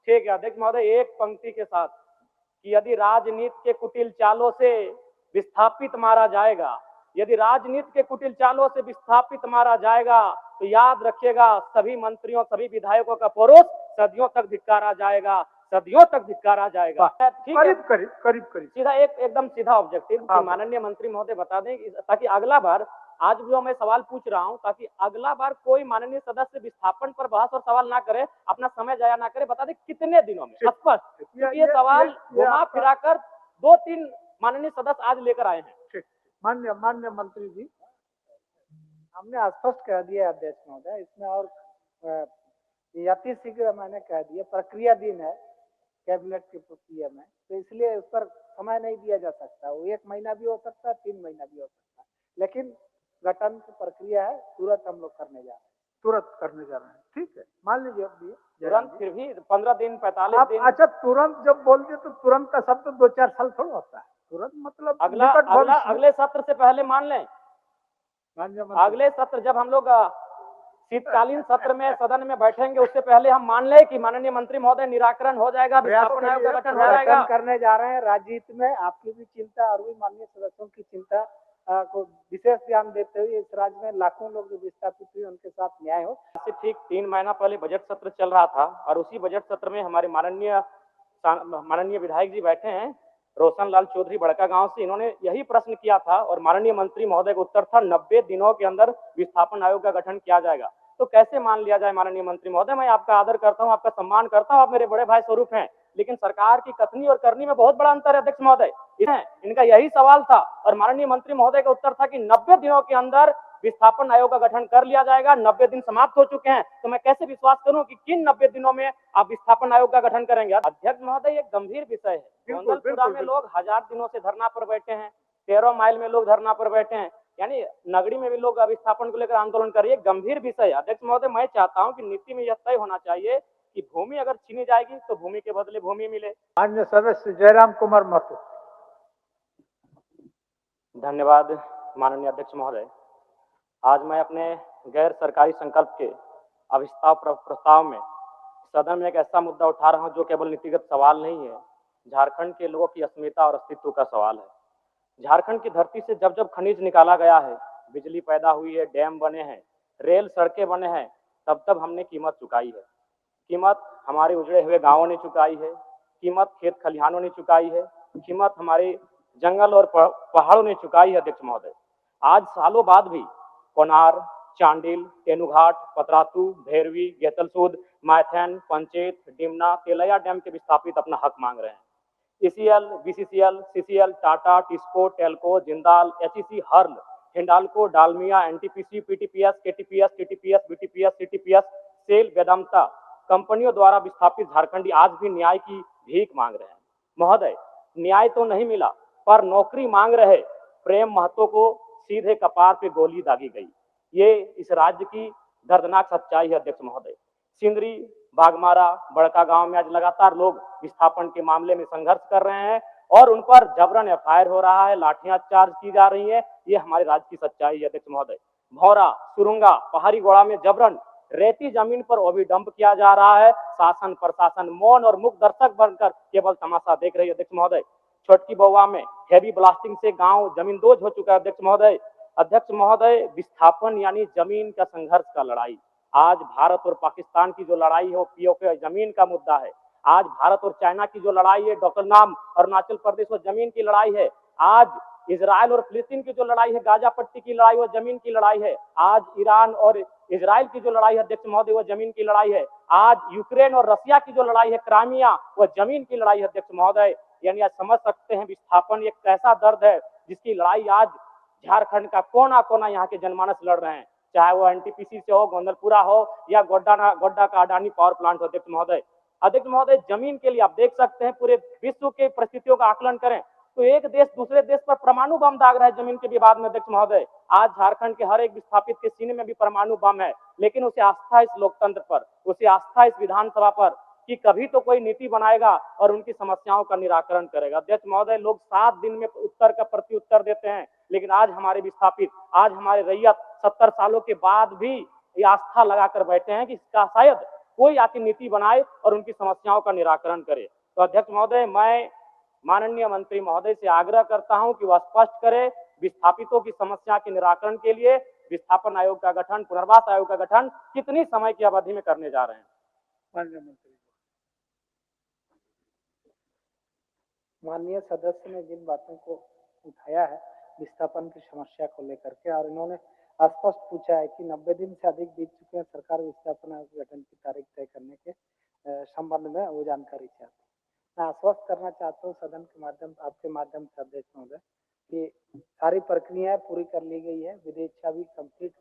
ठीक है अध्यक्ष महोदय, एक पंक्ति के साथ कि यदि राजनीति के कुटिल चालों से विस्थापित मारा जाएगा, यदि राजनीति के कुटिल चालों से विस्थापित मारा जाएगा तो याद रखिएगा सभी मंत्रियों सभी विधायकों का परोस सदियों तक धिक्कारा जाएगा, सदियों तक धिक्कारा जाएगा। ठीक है, करीब सीधा एकदम सीधा ऑब्जेक्टिव माननीय मंत्री महोदय बता दें ताकि अगला बार आज जो मैं सवाल पूछ रहा हूं ताकि अगला बार कोई माननीय सदस्य विस्थापन पर बहस और सवाल ना करे, अपना समय जाया ना करे, बता दें कितने दिनों में स्पष्ट, ये सवाल घुमा फिरा कर 2-3 माननीय सदस्य आज लेकर आए हैं। मान्य मंत्री जी, हमने स्पष्ट कह दिया अध्यक्ष महोदय, इसमें और यति शीघ्र मैंने कह दिया, प्रक्रियाधीन है कैबिनेट की प्रक्रिया में, तो इसलिए उस पर समय नहीं दिया जा सकता। वो 1 महीना भी हो सकता है, 3 महीना भी हो सकता है, लेकिन गठन की प्रक्रिया है, तुरंत हम लोग करने जा रहे हैं। ठीक है, मान लीजिए तुरंत, फिर भी 15 दिन 45 दिन। अच्छा, तुरंत जब बोल दिए तो तुरंत का शब्द 2-4 साल थोड़ा होता है। तुरंत मतलब अगले सत्र से पहले मान लें, अगले सत्र जब हम लोग शीतकालीन सत्र में सदन में बैठेंगे उससे पहले हम मान लें कि माननीय मंत्री महोदय निराकरण हो जाएगा, विस्थापन आयोग का गठन हो जाएगा। करने जा रहे हैं। राज्यहित में आपकी भी चिंता और भी माननीय सदस्यों की चिंता को विशेष ध्यान देते हुए इस राज्य में लाखों लोग जो विस्थापित हुए उनके साथ न्याय हो। ठीक 3 महीना पहले बजट सत्र चल रहा था और उसी बजट सत्र में हमारे माननीय विधायक जी बैठे हैं रोशन लाल चौधरी बड़का गांव से, इन्होंने यही प्रश्न किया था और माननीय मंत्री महोदय का उत्तर था 90 दिनों के अंदर विस्थापन आयोग का गठन किया जाएगा। तो कैसे मान लिया जाए माननीय मंत्री महोदय, मैं आपका आदर करता हूं, आपका सम्मान करता हूं, आप मेरे बड़े भाई स्वरूप हैं, लेकिन सरकार की कथनी और करनी में बहुत बड़ा अंतर है अध्यक्ष महोदय। इनका यही सवाल था और माननीय मंत्री महोदय का उत्तर था कि 90 दिनों के अंदर विस्थापन आयोग का गठन कर लिया जाएगा। 90 दिन समाप्त हो चुके हैं, तो मैं कैसे विश्वास करूं कि किन 90 दिनों में आप विस्थापन आयोग का गठन करेंगे। अध्यक्ष महोदय, एक गंभीर विषय है। गोंदलपुरा में लोग 1000 दिनों से धरना पर बैठे हैं, 13 माइल में लोग धरना पर बैठे हैं, यानी नगरी में भी लोग विस्थापन को लेकर आंदोलन कर रही है। गंभीर विषय है अध्यक्ष महोदय। मैं चाहता हूं कि नीति में यह तय होना चाहिए कि भूमि अगर छीनी जाएगी तो भूमि के बदले भूमि मिले। माननीय सदस्य जयराम कुमार महतो। धन्यवाद माननीय अध्यक्ष महोदय। आज मैं अपने गैर सरकारी संकल्प के अविस्तार प्रस्ताव में सदन में एक ऐसा मुद्दा उठा रहा हूं जो केवल नीतिगत सवाल नहीं है, झारखंड के लोगों की अस्मिता और अस्तित्व का सवाल है। झारखंड की धरती से जब जब खनिज निकाला गया है, बिजली पैदा हुई है, डैम बने हैं, रेल सड़कें बने हैं, तब तब हमने कीमत चुकाई है। कीमत हमारे उजड़े हुए गांवों ने चुकाई है, कीमत खेत खलिहानों ने चुकाई है, कीमत हमारे जंगल और पहाड़ों ने चुकाई है अध्यक्ष महोदय। आज सालों बाद भी कोनार, चांडिल, तेनुघाट, पतरातू, भैरवी, गेतलसूद, मायथन, पंचेत, डिमना, तेलैया डैम के विस्थापित अपना हक मांग रहे हैं। ECL, BCCL, CCL, Tata, TISCO, TELCO, Jindal, HEC, HURL, Hindalco, Dalmia, NTPC, PTPS, KTPS, TTPS, BTPS, CTPS, SAIL, Vedanta कंपनियों द्वारा विस्थापित झारखंडी आज भी न्याय की भीख मांग रहे हैं। महोदय, न्याय तो नहीं मिला पर नौकरी मांग रहे प्रेम महतो को सीधे कपार पे गोली दागी गई। ये इस राज्य की दर्दनाक सच्चाई है अध्यक्ष महोदय। सिंदरी, बागमारा, बड़का गांव में आज लगातार लोग विस्थापन के मामले में संघर्ष कर रहे हैं और उन पर जबरन एफआईआर हो रहा है, लाठियां चार्ज की जा रही है। ये हमारे राज्य की सच्चाई है अध्यक्ष महोदय। भौरा, सुरुंगा, पहाड़ी गोड़ा में जबरन रेती जमीन पर ओवी डंप किया जा रहा है। शासन प्रशासन मौन और मुक्त दर्शक बनकर केवल तमाशा देख रही है अध्यक्ष महोदय। छोटकी बउआ में हैवी ब्लास्टिंग से गांव जमींदोज हो चुका है अध्यक्ष महोदय। अध्यक्ष महोदय, विस्थापन यानी जमीन का संघर्ष का लड़ाई। आज भारत और पाकिस्तान की जो लड़ाई है वो पीओके जमीन का मुद्दा है। आज भारत और चाइना की जो लड़ाई है, डोकलाम अरुणाचल प्रदेश वो जमीन की लड़ाई है। आज इजराइल और फिलिस्तीन की जो लड़ाई है, गाजा पट्टी की लड़ाई, वो जमीन की लड़ाई है। आज ईरान और इजराइल की जो लड़ाई है अध्यक्ष महोदय, वो जमीन की लड़ाई है। आज यूक्रेन और रसिया की जो लड़ाई है, क्राइमिया, वो जमीन की लड़ाई है अध्यक्ष महोदय। यानी आज समझ सकते हैं विस्थापन एक ऐसा दर्द है जिसकी लड़ाई आज झारखंड का कोना कोना यहाँ के जनमानस लड़ रहे हैं, चाहे वो एनटीपीसी से हो, गोंदलपुरा हो या गोड्डा का अडानी पावर प्लांट हो अध्यक्ष महोदय। अध्यक्ष महोदय, जमीन के लिए आप देख सकते हैं पूरे विश्व के परिस्थितियों का आकलन करें तो एक देश दूसरे देश पर परमाणु बम दाग रहा है जमीन के विवाद में अध्यक्ष महोदय। आज झारखंड के हर एक विस्थापित के सीने में भी परमाणु बम है, लेकिन उसे आस्था इस लोकतंत्र पर, उसे आस्था इस विधानसभा पर कि कभी तो कोई नीति बनाएगा और उनकी समस्याओं का निराकरण करेगा। अध्यक्ष महोदय, लोग 7 दिन में उत्तर का प्रति उत्तर देते हैं, लेकिन आज हमारे विस्थापित, आज हमारे रैयत 70 सालों के बाद भी ये आस्था लगाकर बैठे हैं कि इसका शायद कोई आती नीति बनाए और उनकी समस्याओं का निराकरण करे। तो अध्यक्ष महोदय, मैं माननीय मंत्री महोदय से आग्रह करता हूं कि वह स्पष्ट करे विस्थापितों की समस्या के निराकरण के लिए विस्थापन आयोग का गठन, पुनर्वास आयोग का गठन कितनी समय की अवधि में करने जा रहे हैं। माननीय मंत्री, माननीय सदस्य ने जिन बातों को उठाया है विस्थापन की समस्या को लेकर के, और इन्होंने स्पष्ट पूछा है कि 90 दिन से अधिक बीत चुके हैं, सरकार विस्थापन आयोग गठन की तारीख तय करने के संबंध में वो जानकारी चाहती है। मैं आश्वस्त करना चाहता हूँ सदन के माध्यम, आपके माध्यम से अध्यक्ष महोदय, कि सारी प्रक्रियाएं पूरी कर ली गई है, विधि इच्छा भी कंप्लीट,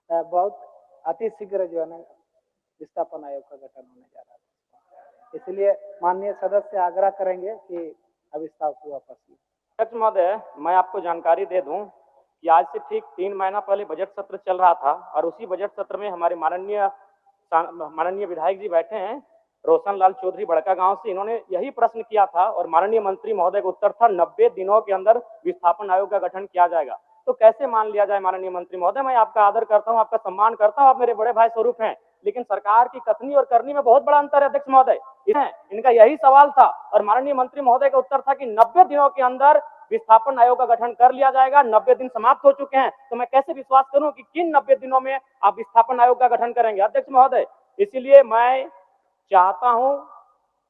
बहुत अतिशीघ्र जो है ना विस्थापन आयोग का गठन होने जा रहा है। इसलिए माननीय सदस्य आग्रह करेंगे कि अविस्ताव को वापस लीजिए। अध्यक्ष महोदय, मैं आपको जानकारी दे दूं कि आज से ठीक 3 महीना पहले बजट सत्र चल रहा था और उसी बजट सत्र में हमारे माननीय विधायक जी बैठे हैं, रोशन लाल चौधरी बड़का गांव से, इन्होंने यही प्रश्न किया था और माननीय मंत्री महोदय का उत्तर था 90 दिनों के अंदर विस्थापन आयोग का गठन किया जाएगा। तो कैसे मान लिया जाए माननीय मंत्री महोदय, मैं आपका आदर करता हूं, आपका सम्मान करता हूं, आप मेरे बड़े भाई स्वरूप हैं, लेकिन सरकार की कथनी और करनी में बहुत बड़ा अंतर है अध्यक्ष महोदय। इनका यही सवाल था और माननीय मंत्री महोदय का उत्तर था कि 90 दिनों के अंदर विस्थापन आयोग का गठन कर लिया जाएगा। 90 दिन समाप्त हो चुके हैं, तो मैं कैसे विश्वास करूं कि किन 90 दिनों में आप विस्थापन आयोग का गठन करेंगे अध्यक्ष महोदय। इसीलिए मैं चाहता हूं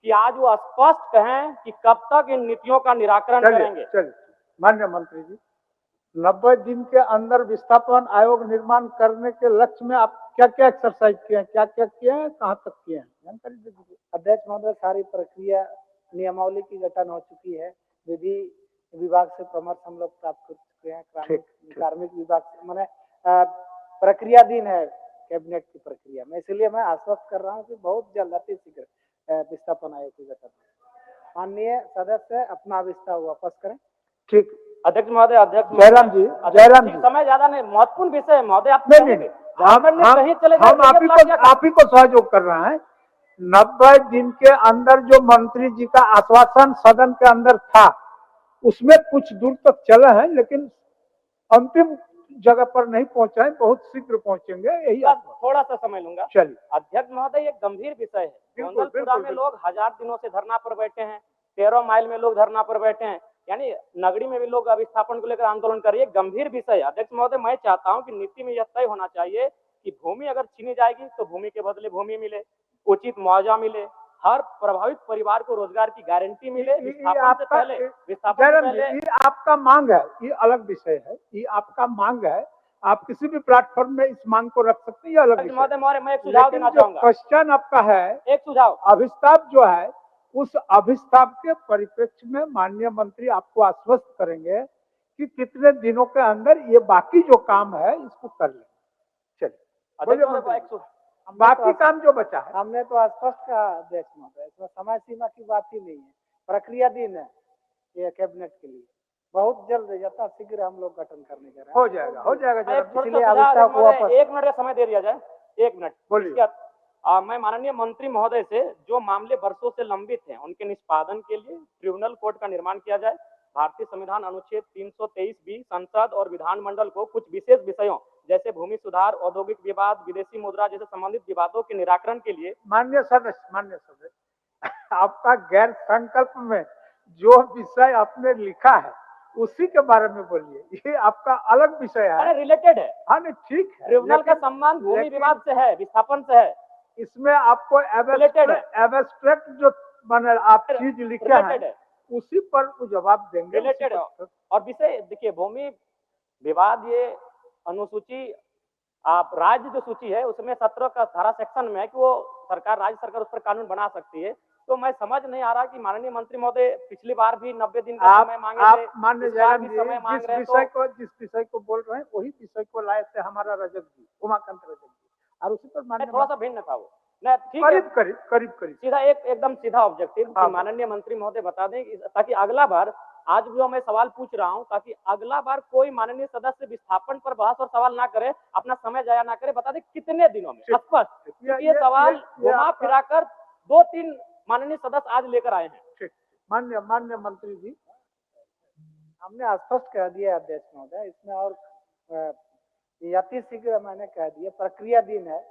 कि आज वो स्पष्ट कहें कि कब तक इन नीतियों का निराकरण करेंगे। चलिए माननीय मंत्री जी, 90 दिन के अंदर विस्थापन आयोग निर्माण करने के लक्ष्य में आप क्या क्या एक्सरसाइज किए हैं, क्या क्या किए हैं, कहाँ तक किए हैं, जानकारी दे दीजिए। अध्यक्ष महोदय, सारी प्रक्रिया नियमावली की गठन हो चुकी है, विधि विभाग से परामर्श हम लोग प्राप्त कर चुके हैं, कार्मिक विभाग से, मैंने प्रक्रियाधीन है कैबिनेट की प्रक्रिया में, इसलिए मैं आश्वस्त कर रहा हूँ कि बहुत जल्द अतिशीघ्र विस्थापन आयोग की गठन। माननीय सदस्य अपना विस्तार वापस करें। ठीक अध्यक्ष महोदय, अध्यक्ष जयराम जी, समय ज्यादा नहीं, महत्वपूर्ण विषय है महोदय, आप नहीं, हम आप ही को सहयोग कर रहे हैं। 90 दिन के अंदर जो मंत्री जी का आश्वासन सदन के अंदर था, उसमें कुछ दूर तक चले हैं, लेकिन अंतिम जगह पर नहीं पहुंचा है, बहुत शीघ्र पहुंचेंगे, यही थोड़ा सा समय लूंगा। चलिए अध्यक्ष महोदय, एक गंभीर विषय है, गोंदलपुरा में लोग 1000 दिनों से धरना पर बैठे हैं, 13 माइल में लोग धरना पर बैठे हैं, यानी नगरी में भी लोग विस्थापन को लेकर आंदोलन कर रही है, गंभीर विषय है। अध्यक्ष महोदय, मैं चाहता हूं कि नीति में यह तय होना चाहिए कि भूमि अगर छीनी जाएगी तो भूमि के बदले भूमि मिले, उचित मुआवजा मिले, हर प्रभावित परिवार को रोजगार की गारंटी मिले। विस्थापन से पहले ये आपका मांग है, ये अलग विषय है, ये आपका मांग है, आप किसी भी प्लेटफॉर्म में इस मांग को रख सकते हैं, ये अलग विषय है। मैं एक सुझाव देना चाहूंगा। क्वेश्चन आपका है, एक सुझाव, अभिस्ताप जो है, उस अभिस्ताप के परिप्रेक्ष्य में माननीय मंत्री आपको आश्वस्त करेंगे कि कितने दिनों के अंदर ये बाकी जो काम है इसको कर लें। चलिए, बाकी काम जो बचा है, हमने तो स्पष्ट कहा अध्यक्ष महोदय, इसमें समय सीमा की बात ही नहीं है, प्रक्रियाधीन है ये कैबिनेट के लिए, बहुत जल्द यथाशीघ्र हम लोग गठन करने जा रहे हैं। हो जाएगा। इसलिए अभिस्ताप को वापस 1 मिनट का समय दे दिया जाए, 1 मिनट। बोलिए। मैं माननीय मंत्री महोदय से जो मामले वर्षों से लंबित हैं उनके निष्पादन के लिए ट्रिब्यूनल कोर्ट का निर्माण किया जाए। भारतीय संविधान अनुच्छेद 323 बी संसद और विधानमंडल को कुछ विशेष विषयों जैसे भूमि सुधार, औद्योगिक विवाद, विदेशी मुद्रा जैसे संबंधित विवादों के निराकरण के लिए। माननीय सदस्य, आपका गैर संकल्प में जो विषय आपने लिखा है उसी के बारे में बोलिए, ये आपका अलग विषय है, रिलेटेड है। हाँ नहीं, ठीक है, ट्रिब्यूनल का संबंध भूमि विवाद से है, विस्थापन से है, इसमें आपको एब्स्ट्रैक्ट जो आप चीज लिखे हैं उसी पर वो जवाब देंगे, रिलेटेड है। और विषय देखिए, भूमि विवाद ये अनुसूची, आप राज्य जो सूची है उसमें 17 का धारा सेक्शन में है कि वो सरकार, राज्य सरकार उस पर कानून बना सकती है। तो मैं समझ नहीं आ रहा कि माननीय मंत्री महोदय पिछली बार भी 90 दिन का समय मांगे थे, माननीय जयराम जी, जिस विषय को बोल रहे हैं वही विषय को लाए थे हमारा रजत जी, उमाकांत रजत जी, और उसी पर थोड़ा सा भिन्न था वो, करीब सीधा एकदम सीधा ऑब्जेक्टिव। माननीय मंत्री महोदय बता दें ताकि अगला बार, आज जो मैं सवाल पूछ रहा हूं, ताकि अगला बार कोई माननीय सदस्य विस्थापन पर बहस और सवाल ना करे, अपना समय जाया ना करे, बता दें कितने दिनों में स्पष्ट। ये सवाल घुमा फिराकर 2-3 माननीय सदस्य आज लेकर आए हैं। माननीय मंत्री जी, हमने स्पष्ट कह दिया अध्यक्ष महोदय, इसमें और अतिशीघ्र मैंने कह दिया, प्रक्रियाधीन है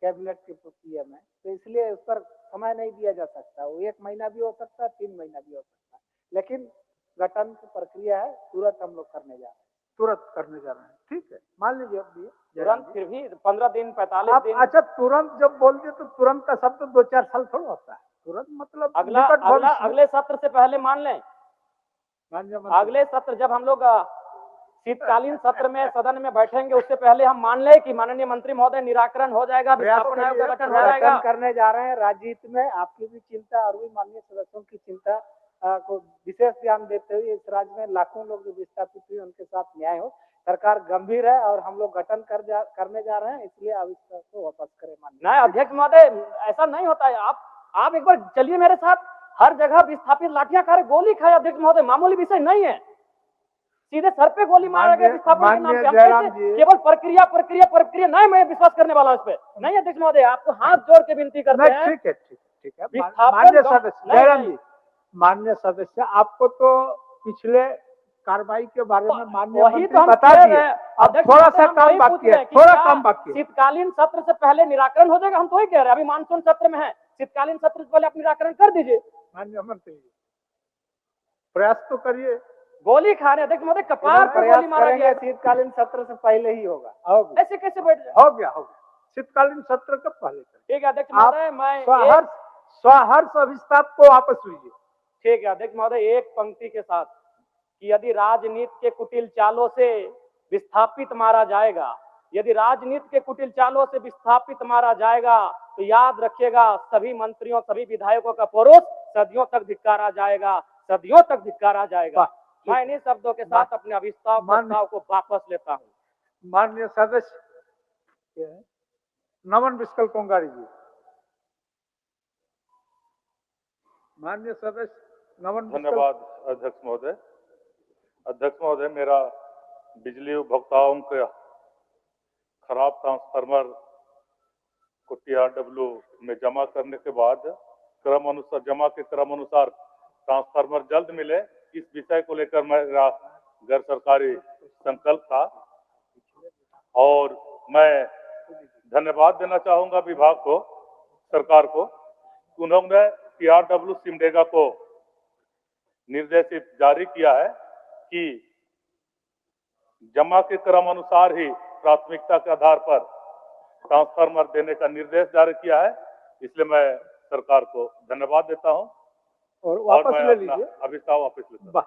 कैबिनेट की प्रक्रिया में, तो इसलिए उस पर समय नहीं दिया जा सकता। वो 1 महीना भी हो सकता है, 3 महीना भी हो सकता है, लेकिन गठन की प्रक्रिया है, तुरंत हम लोग करने जा रहे हैं। तुरंत करने जा रहे हैं, ठीक है, मान लीजिए अब भी तुरंत फिर भी 15 दिन 45 आप दिन। अच्छा, तुरंत जब बोल दिए तो तुरंत का शब्द 2-4 साल थोड़ा होता है। तुरंत मतलब निकट भविष्य में। अगले सत्र से पहले मान लें, माननीय मंत्री, अगले सत्र जब हम लोग शीतकालीन सत्र में सदन में बैठेंगे, उससे पहले हम मान लें कि माननीय मंत्री महोदय निराकरण हो जाएगा, विस्थापन आयोग का गठन हो जाएगा। करने जा रहे हैं। राज्य हित में आपकी भी चिंता और भी माननीय सदस्यों की चिंता को विशेष ध्यान देते हुए इस राज्य में लाखों लोग जो विस्थापित हुए उनके साथ न्याय हो। सरकार गंभीर है और हम लोग गठन करने जा रहे हैं, इसलिए अविश्वास को वापस करें। नहीं अध्यक्ष महोदय, ऐसा नहीं होता है। आप एक बार चलिए मेरे साथ, हर जगह विस्थापित लाठियां खा रहे, गोली खाए अध्यक्ष महोदय, मामूली विषय नहीं है। सीधे सर पे गोली मारा गया विस्थापन के नाम पे। केवल प्रक्रिया प्रक्रिया प्रक्रिया नहीं, मैं विश्वास करने वाला हूं इस पे। नहीं अध्यक्ष महोदय, आपको हाथ जोड़ के विनती करते हैं। ठीक है, ठीक है। माननीय सदस्य जयराम जी, माननीय सदस्य, आपको तो पिछले कार्रवाई के बारे में माननीय मंत्री बता दिए। अब थोड़ा सा काम बाकी है, थोड़ा काम बाकी है। शीतकालीन सत्र से पहले निराकरण हो जाएगा, हम तो ही कह रहे हैं। अभी मानसून सत्र में है, शीतकालीन सत्र से पहले आप निराकरण कर दीजिए। माननीय मंत्री जी, प्रयास तो करिए। गोली खा रहे अध्यक्ष महोदय, कपार पर गोली मारा गया। शीतकालीन सत्र से पहले ही होगा। ऐसे कैसे बैठ जाए? हो गया शीतकालीन सत्र कब पहले? ठीक है अध्यक्ष महोदय, मैं स्वहर्ष अभिस्ताप को वापस लीजिए। ठीक है अध्यक्ष महोदय, एक पंक्ति के साथ कि यदि राजनीति के कुटिल चालों से विस्थापित मारा जाएगा, यदि राजनीति के कुटिल चालों से विस्थापित मारा जाएगा, तो याद रखिएगा सभी मंत्रियों सभी विधायकों का परोस सदियों तक धिक्कारा जाएगा, सदियों तक धिक्कारा जाएगा। मैं इन्हीं शब्दों के साथ अपने अविश्वास प्रस्ताव को वापस लेता हूं। माननीय सदस्य नमन विस्कल कोंगारी जी। माननीय सदस्य नमन। धन्यवाद अध्यक्ष महोदय। अध्यक्ष महोदय, मेरा बिजली उपभोक्ताओं के खराब ट्रांसफार्मर को TRW में जमा करने के बाद जमा के क्रम अनुसार ट्रांसफार्मर जल्द मिले, इस विषय को लेकर मेरा गैर सरकारी संकल्प था। और मैं धन्यवाद देना चाहूंगा विभाग को, सरकार को। उन्होंने TRW सिमडेगा को निर्देशित जारी किया है कि जमा के क्रम अनुसार ही प्राथमिकता के आधार पर ट्रांसफार्मर देने का निर्देश जारी किया है। इसलिए मैं सरकार को धन्यवाद देता हूं और वापस ले लीजिए, अभिस्ताव वापस लेता हूं।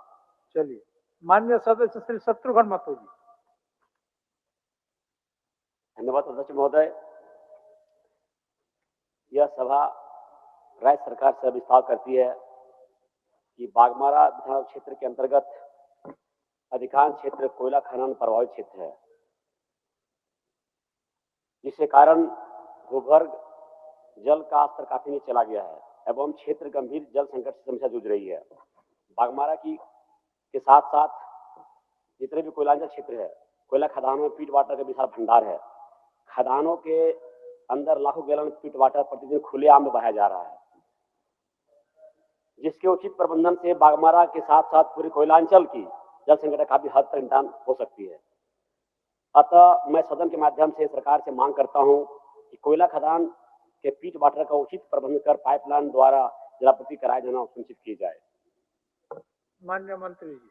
चलिए, माननीय सदस्य श्री शत्रुघ्न महतो जी। धन्यवाद अध्यक्ष महोदय। यह सभा राज्य सरकार से विस्तार करती है कि बागमारा विधानसभा क्षेत्र के अंतर्गत अधिकांश क्षेत्र कोयला खनन प्रभावित क्षेत्र है, जिसके कारण भूगर्भ जल का स्तर काफी नीचे चला गया है एवं क्षेत्र गंभीर जल संकट से समस्या जूझ रही है। बागमारा के साथ साथ जितने भी कोयलांचल क्षेत्र है, कोयला खदानों में पीट वाटर का विशाल भंडार है। खदानों के अंदर लाखों गैलन पीट वाटर प्रतिदिन खुलेआम में बहाया जा रहा है, जिसके उचित प्रबंधन से बागमारा के साथ साथ पूरे कोयलांचल की जल संकट काफी हद तक निदान हो सकती है। अतः मैं सदन के माध्यम से सरकार से मांग करता हूं कि कोयला खदान के पीट वाटर का उचित प्रबंध कर पाइपलाइन द्वारा जलापूर्ति कराया जाना सुनिश्चित की जाए। माननीय मंत्री जी।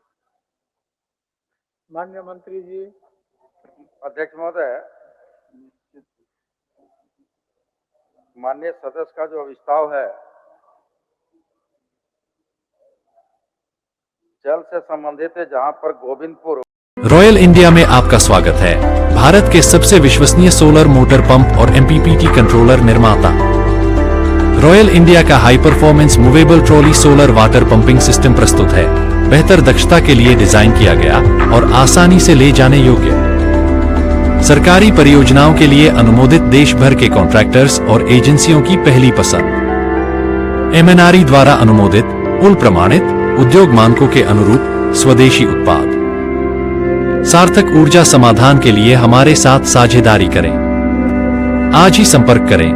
माननीय मंत्री जी। अध्यक्ष महोदय, माननीय सदस्य का जो अविस्ताव है, जल से संबंधित है, जहां पर गोविंदपुर। रॉयल इंडिया में आपका स्वागत है। भारत के सबसे विश्वसनीय सोलर मोटर पंप और MPPT कंट्रोलर निर्माता रॉयल इंडिया का high performance movable trolley solar water pumping system प्रस्तुत है। बेहतर दक्षता के लिए डिजाइन किया गया और आसानी से ले जाने योग्य। सरकारी परियोजनाओं के लिए अनुमोदित देश भर के कॉन्ट्रैक्टर्स और एजेंसियों की पहली पसंद। MNRE द्वारा अनुमोदित, उल प्रमाणित, उद्योग मानकों के अनुरूप स्वदेशी उत्पाद। सार्थक ऊर्जा समाधान के लिए हमारे साथ साझेदारी करें। आज ही संपर्क करें।